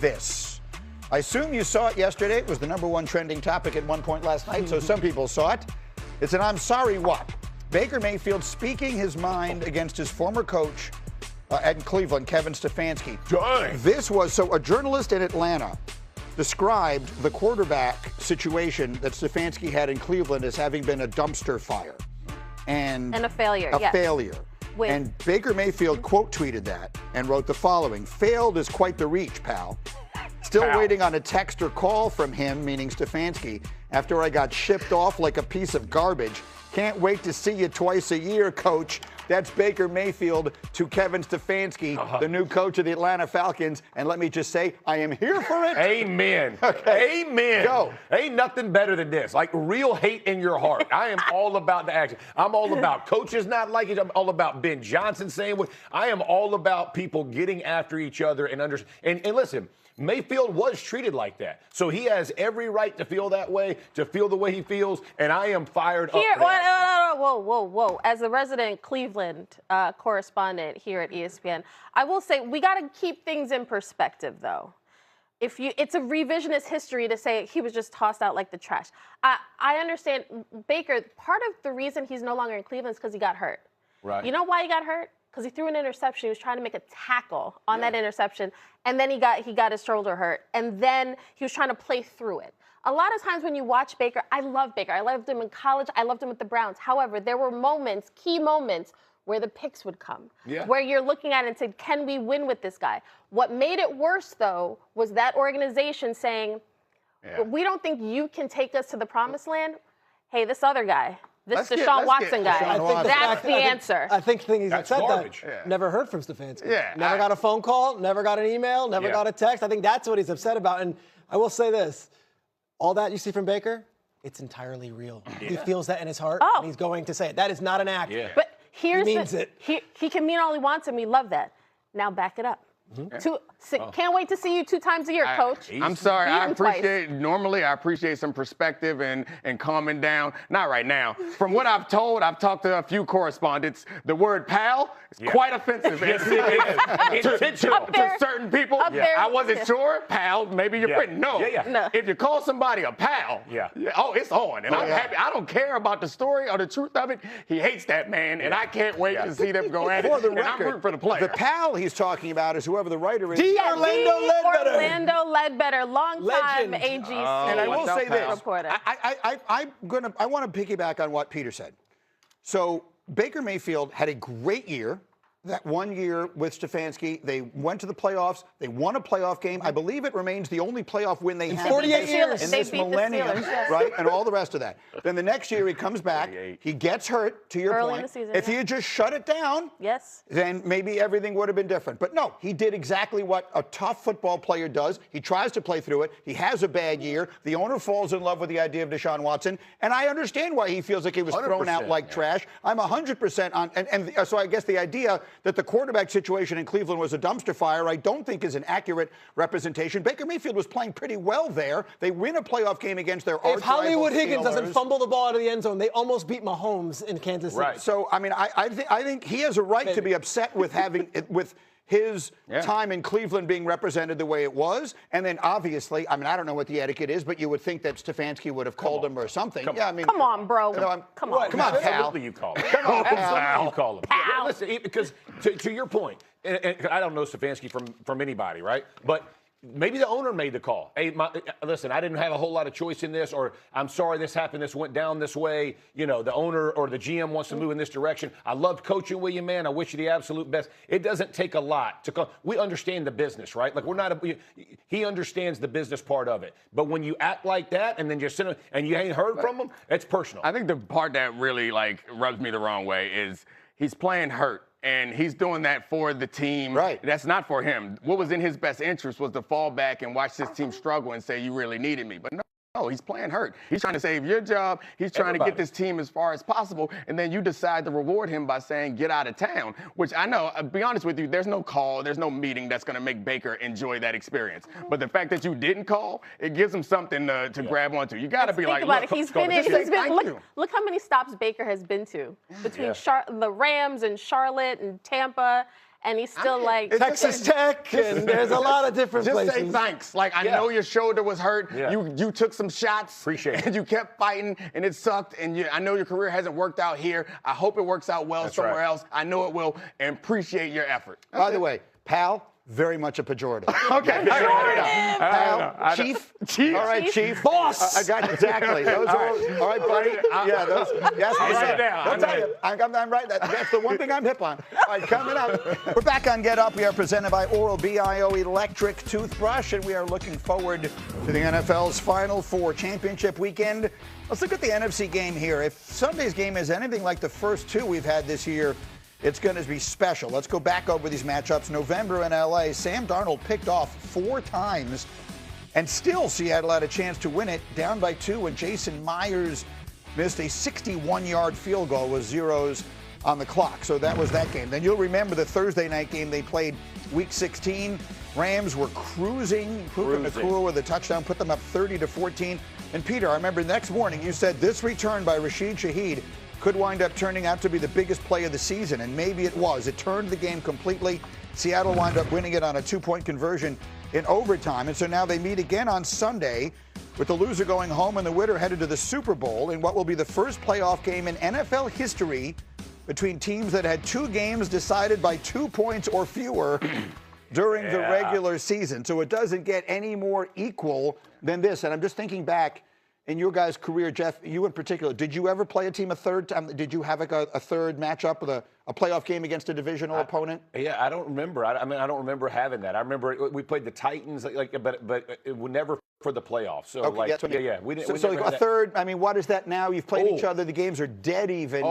this. I assume you saw it yesterday. It was the #1 trending topic at one point last night, so some people saw it. It's an I'm sorry what? Baker Mayfield speaking his mind against his former coach at Cleveland, Kevin Stefanski. Dang. This was, so a journalist in Atlanta described the quarterback situation that Stefanski had in Cleveland as having been a dumpster fire. And a failure, A yes. failure. With- And Baker Mayfield quote tweeted that and wrote the following: "Failed is quite the reach, pal. Still waiting on a text or call from him," meaning Stefanski, "after I got shipped off like a piece of garbage. Can't wait to see you twice a year, coach." That's Baker Mayfield to Kevin Stefanski, the new coach of the Atlanta Falcons. And let me just say, I am here for it. Amen. Okay. Amen. Go. Ain't nothing better than this. Like real hate in your heart. I am all about the action. I'm all about coaches not liking. I'm all about Ben Johnson saying what. I am all about people getting after each other and understand. And listen, Mayfield was treated like that. So he has every right to feel that way, to feel the way he feels, and I am fired up. Whoa. As a resident Cleveland correspondent here at ESPN, I will say we got to keep things in perspective, though. It's a revisionist history to say he was just tossed out like the trash. I understand, Baker, part of the reason he's no longer in Cleveland is because he got hurt. Right. You know why he got hurt? Because he threw an interception. He was trying to make a tackle on that interception, and then he got his shoulder hurt, and then he was trying to play through it. A lot of times when you watch Baker, I love Baker. I loved him in college. I loved him with the Browns. However, there were moments, key moments, where the picks would come, where you're looking at it and saying, can we win with this guy? What made it worse, though, was that organization saying, we don't think you can take us to the promised land. Hey, this other guy, this Deshaun Watson guy, that's the answer. I think the thing he's said garbage. that never heard from Stefanski. Yeah. Never got a phone call, never got an email, never got a text. I think that's what he's upset about. And I will say this, all that you see from Baker, it's entirely real. He feels that in his heart, and he's going to say it. That is not an act. But here's he means it. He can mean all he wants, and we love that. Now back it up. Can't wait to see you 2 times a year, coach. I'm sorry. I appreciate, twice. normally I appreciate some perspective and calming down. Not right now. From what I've talked to a few correspondents, the word pal is quite offensive. To certain people. I wasn't sure. Pal, maybe your friend. No. No. If you call somebody a pal, it's on. And I'm happy. I don't care about the story or the truth of it. He hates that man, and I can't wait to see them go at it. For the and record, I'm rooting for the player. the pal he's talking about is whoever the writer is. Orlando Ledbetter, longtime AG And I will say this, reporter. I want to piggyback on what Peter said. So Baker Mayfield had a great year. That 1 year with Stefanski, they went to the playoffs. They won a playoff game. I believe it remains the only playoff win they had 48 years. in They this beat the millennium, Steelers, yes. right? And all the rest of that. Then the next year he comes back. He gets hurt, to your Early point. in the season, If he had just shut it down, then maybe everything would have been different. But no, he did exactly what a tough football player does. He tries to play through it. He has a bad year. The owner falls in love with the idea of Deshaun Watson. And I understand why he feels like he was thrown out like trash. I'm 100% on. And so I guess the idea that the quarterback situation in Cleveland was a dumpster fire, I don't think is an accurate representation. Baker Mayfield was playing pretty well there. They win a playoff game against their arch If Hollywood Higgins Steelers. doesn't fumble the ball out of the end zone, they almost beat Mahomes in Kansas City. Right. So, I mean, I think he has a right to be upset with having with his time in Cleveland being represented the way it was. And then obviously, I mean, I don't know what the etiquette is, but you would think that Stefanski would have called him or something. I mean, come on, bro. Come on, pal. Absolutely you call him. Come on, pal. You call him. Pal. Listen, because to your point, and I don't know Stefanski from anybody, right? But maybe the owner made the call. Hey, listen, I didn't have a whole lot of choice in this, or I'm sorry this happened, this went down this way. You know, the owner or the GM wants to move in this direction. I loved coaching with you, man. I wish you the absolute best. It doesn't take a lot to call. We understand the business, right? Like he understands the business part of it. But when you act like that and then just sit and you ain't heard from him, it's personal. I think the part that really rubs me the wrong way is he's playing hurt. And he's doing that for the team. Right. That's not for him. What was in his best interest was to fall back and watch this team struggle and say, you really needed me. But no, he's playing hurt. He's trying to save your job. He's trying to get this team as far as possible. And then you decide to reward him by saying, get out of town, which I know, I'll be honest with you, there's no call, there's no meeting that's going to make Baker enjoy that experience. But the fact that you didn't call, it gives him something to grab onto. You got to be like, think about it. Look how many stops Baker has been to between the Rams and Charlotte and Tampa. and he's still like Texas Tech, and there's a lot of different Just places. say thanks. Like, I know your shoulder was hurt. Yeah. You took some shots. Appreciate it. And you kept fighting, and it sucked. And I know your career hasn't worked out here. I hope it works out well somewhere else. I know it will. And appreciate your effort. By the way, pal, very much a pejorative. Okay. Pal, chief. All right, chief. Boss. I got it, exactly. Those are all right, buddy. Yeah, those. Yes, I'm right. That's the one thing I'm hip on. All right, coming up. We're back on Get Up. We are presented by Oral BIO Electric Toothbrush, and we are looking forward to the NFL's Final Four championship weekend. Let's look at the NFC game here. If Sunday's game is anything like the first two we've had this year, it's going to be special. Let's go back over these matchups. November in LA, Sam Darnold picked off 4 times, and still Seattle had a chance to win it, down by 2 when Jason Myers missed a 61-yard field goal with zeros on the clock. So that was that game. Then you'll remember the Thursday night game they played Week 16. Rams were cruising Nakua with a touchdown, put them up 30-14. And Peter, I remember the next morning you said this return by Rashid Shaheed could wind up turning out to be the biggest play of the season, and maybe it was. It turned the game completely. Seattle wound up winning it on a 2-point conversion in overtime, and so now they meet again on Sunday with the loser going home and the winner headed to the Super Bowl in what will be the first playoff game in NFL history between teams that had 2 games decided by 2 points or fewer during the regular season. So it doesn't get any more equal than this, and I'm just thinking back in your guys' career, Jeff, you in particular, did you ever play a team a third time? Did you have a third matchup with a playoff game against a divisional opponent? Yeah, I don't remember. I don't remember having that. I remember we played the Titans, but it would never for the playoffs. So okay, we didn't. So a third. I mean, what is that now? You've played each other. The games are dead even.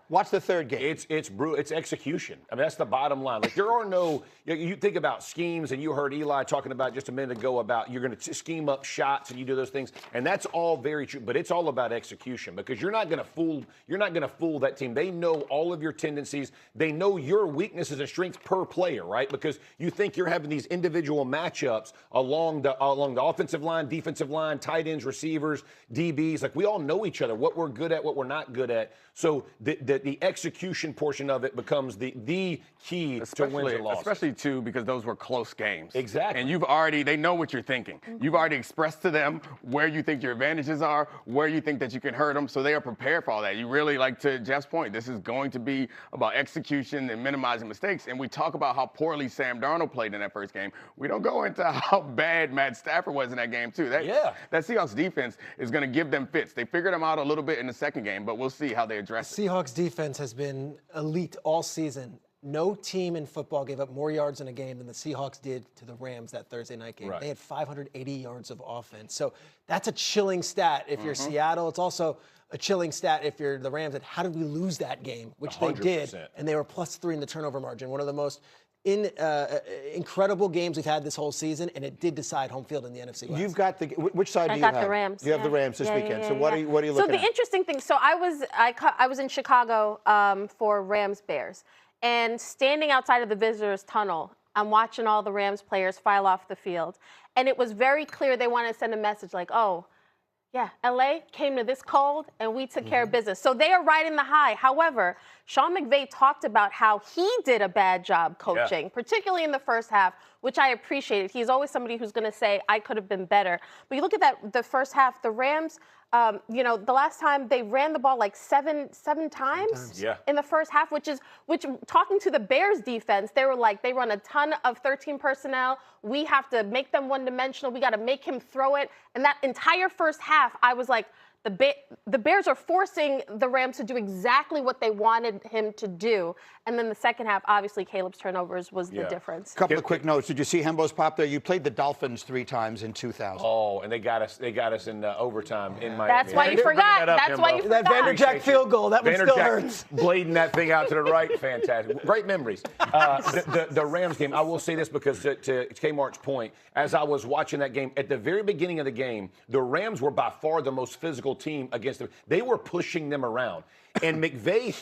What's the third game? It's brutal. It's execution. I mean, that's the bottom line. Like there are no. You think about schemes, and you heard Eli talking about just a minute ago about you're going to scheme up shots and you do those things, and that's all very true. But it's all about execution because you're not going to fool that team. They know all of your tendencies. They know your weaknesses and strengths per player, right? Because you think you're having these individual matchups along the offensive line, defensive line, tight ends, receivers, DBs. Like we all know each other, what we're good at, what we're not good at. So the execution portion of it becomes the key to wins and losses. Especially too because those were close games. Exactly. And they know what you're thinking. You've already expressed to them where you think your advantages are, where you think that you can hurt them. So they are prepared for all that. You really, like to Jeff's point, this is going to be about execution and minimizing mistakes. And we talk about how poorly Sam Darnold played in that first game. We don't go into how bad Matt Stafford was in that game too. That Seahawks defense is going to give them fits. They figured them out a little bit in the second game, but we'll see how they address it. Seahawks defense has been elite all season. No team in football gave up more yards in a game than the Seahawks did to the Rams that Thursday night game. Right. They had 580 yards of offense. So that's a chilling stat if you're Seattle. It's also a chilling stat if you're the Rams. And how did we lose that game? Which 100%. They did. And they were +3 in the turnover margin. One of the most incredible games we've had this whole season, and it did decide home field in the NFC West. You've got which side do you have? I got the Rams. You have the Rams this weekend. So what are you looking at? So the interesting thing, I was in Chicago for Rams Bears, and standing outside of the visitors tunnel, I'm watching all the Rams players file off the field, and it was very clear they wanted to send a message like, yeah, LA came to this cold and we took care of business. So they are riding the high. However, Sean McVay talked about how he did a bad job coaching, particularly in the first half, which I appreciated. He's always somebody who's going to say, I could have been better. But you look at the first half, the Rams, the last time they ran the ball like seven times in the first half, which talking to the Bears defense, they were like, they run a ton of 13 personnel. We have to make them one-dimensional. We got to make him throw it. And that entire first half, I was like, the Bears are forcing the Rams to do exactly what they wanted him to do. And then the second half, obviously, Caleb's turnovers was the difference. A couple of quick notes. Did you see Hembo's pop there? You played the Dolphins 3 times in 2000. Oh, and they got us in overtime in Miami. That's why you forgot. That's why you forgot. That Vanderjack field goal, that one still hurts. Blading that thing out to the right, fantastic. Great memories. The Rams game, I will say this because to Kmart's point, as I was watching that game, at the very beginning of the game, the Rams were by far the most physical team against them. They were pushing them around. And McVay,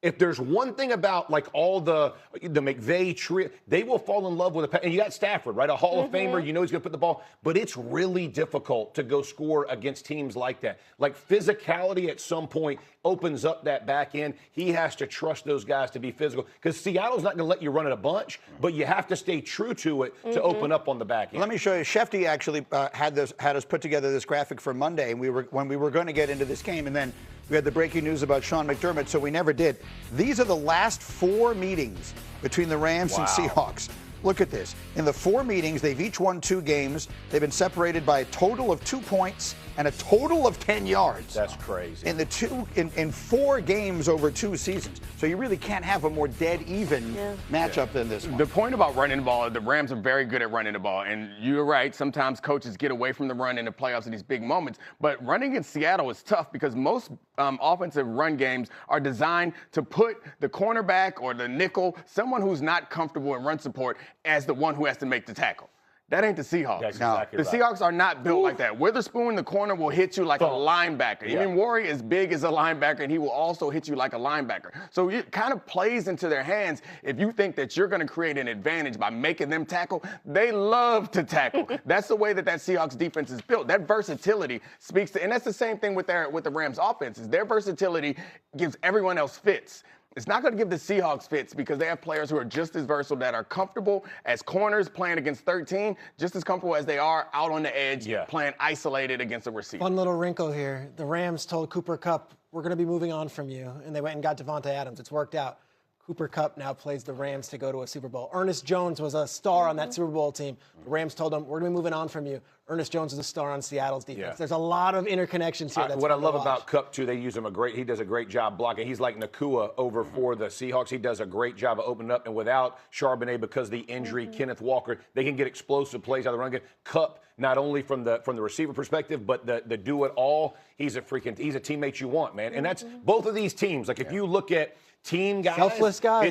If there's one thing about like all the McVay tree, they will fall in love with and you got Stafford, right? A Hall of Famer, you know he's going to put the ball, but it's really difficult to go score against teams like that. Like physicality at some point opens up that back end. He has to trust those guys to be physical because Seattle's not going to let you run it a bunch, but you have to stay true to it to open up on the back end. Let me show you. Shefty actually had us put together this graphic for Monday, and when we were going to get into this game, and then we had the breaking news about Sean McDermott, so we never did. These are the last 4 meetings between the Rams and Seahawks. Look at this. In the 4 meetings, they've each won 2 games. They've been separated by a total of 2 points and a total of 10 yards. That's crazy. In 4 games over 2 seasons. So you really can't have a more dead even matchup than this one. The point about running the ball, the Rams are very good at running the ball. And you're right, sometimes coaches get away from the run in the playoffs in these big moments. But running in Seattle is tough because most offensive run games are designed to put the cornerback or the nickel, someone who's not comfortable in run support, as the one who has to make the tackle. That ain't the Seahawks. That's exactly the Seahawks are not built like that. Witherspoon, the corner, will hit you like a linebacker. Even Worry is big as a linebacker, and he will also hit you like a linebacker. So it kind of plays into their hands if you think that you're going to create an advantage by making them tackle. They love to tackle. That's the way that Seahawks defense is built. That versatility speaks to, and that's the same thing with the Rams offenses. Their versatility gives everyone else fits. It's not going to give the Seahawks fits because they have players who are just as versatile, that are comfortable as corners playing against 13, just as comfortable as they are out on the edge playing isolated against a receiver. Fun little wrinkle here. The Rams told Cooper Kupp, we're going to be moving on from you, and they went and got Devontae Adams. It's worked out. Cooper Kupp now plays the Rams to go to a Super Bowl. Ernest Jones was a star on that Super Bowl team. The Rams told him, we're going to be moving on from you. Ernest Jones is a star on Seattle's defense. Yeah. There's a lot of interconnections here. What I love about Kupp, too, they use him he does a great job blocking. He's like Nakua over for the Seahawks. He does a great job of opening up. And without Charbonnet, because of the injury, Kenneth Walker, they can get explosive plays out of the run game. Kupp, not only from the receiver perspective, but the do-it-all. He's a teammate you want, man. And that's both of these teams. Like, if you look at team guys. Selfless guys.